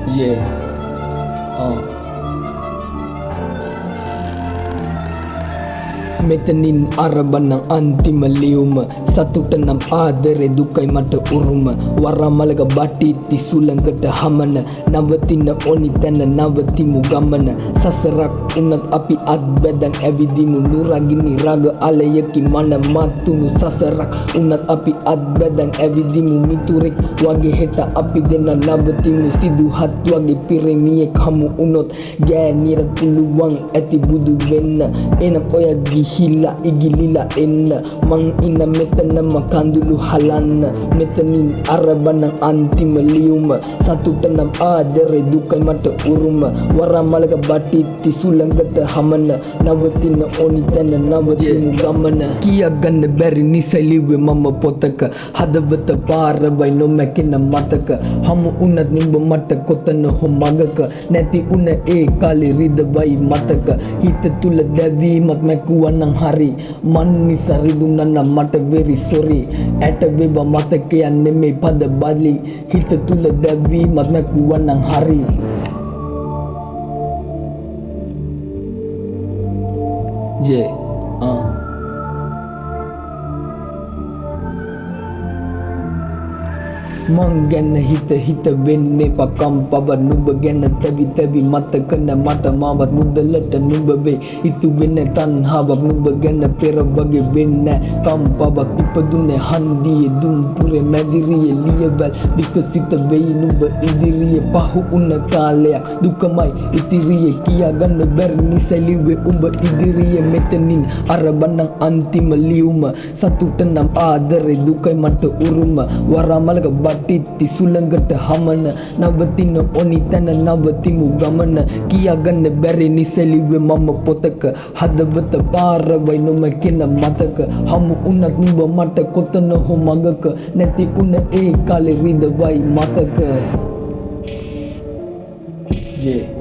Yeah. මෙතනින් අරබන්න අන්තිම ලියුම සතුට නම් ආදරේ දුකයි මට උරුම වරමලක බටිති සුළඟට හමන නවතින ඕනි තැන නවතිමු ගමන සසරක් උනත් අපි අත්බැදන් ඇවිදිමු නුරගිනි රාග අලයකි මන මත්තුණු සසරක් උනත් අපි අත්බැදන් ඇවිදිමු මිතුරෙක් වගේ හෙට අපි දෙන්න නවතිමු සිදුහත් වගේ පිරිමියෙක් හමු උනොත් ගෑනියට පුළුවන් ඇති බුදු වෙන්න එනම් ඔය ගිහිල්ලා ඉගිලිලා එන්න මං ඉන්න මෙතනම කඳුළු හලන්න මෙතනින් අරබන අන්තිම ලියුම සතුට නම් ආදරේ දුකයි මට උරුම වරමලක බටිති සුළඟට හමන නවතින ඕනි තැන නවතිමු ගමන කියාගන්න බැරි නිසා ලිව්වේ මම පොතක හදවත පාරවයි නොමැකෙන මතක හමු උනත් නුඹ මට කොතන හෝ මගක නැති උන ඒ කාලේ රිදවයි මතක හිත තුල දැවීමක් මැකුවනම් හරි මන් නිසා රිදුනනම් මට very sorry ඇට වෙබ මතකයන් නෙමෙයි පද බලි හිත තුල දැවීමක් මැකුවනම් හරි Yeah. මං ගැන හිත වෙන්නේ පකම්පව නුඹ ගැන තැවි මතකන මට මාවත් මුදලට නුඹ වේ ඉතු වෙන තණ්හාවක් නුඹ ගැන පෙර වගේ වෙන්නේ කම්පවක් ඉපදුනේ හන්දියේ දුම්පුරේ මැදිරියේ ලියවල් විකසිත වෙයි නුඹ ඉදිරියේ පහු උන කාලයක් දුකමයි ඉතිරියේ කියාගන්න බැරි නිසා ලිව්වේ උඹ ඉදිරියේ මෙතනින් අරබන්න අන්තිම ලියුම සතුට නම් ආදරේ දුකයි මට උරුම වරමලක බටිති සුළඟට හමන නවතින ඕනි තැන නවතිමු ගමන කියාගන්න බැරි නිසා ලිව්වේ මම පොතක හදවත පාරවයි නොමැකෙන මතක හමු උනත් නුඹ මට කොතන හෝ මගක නැති උන ඒ කාලේ රිදවයි මතක Yeah.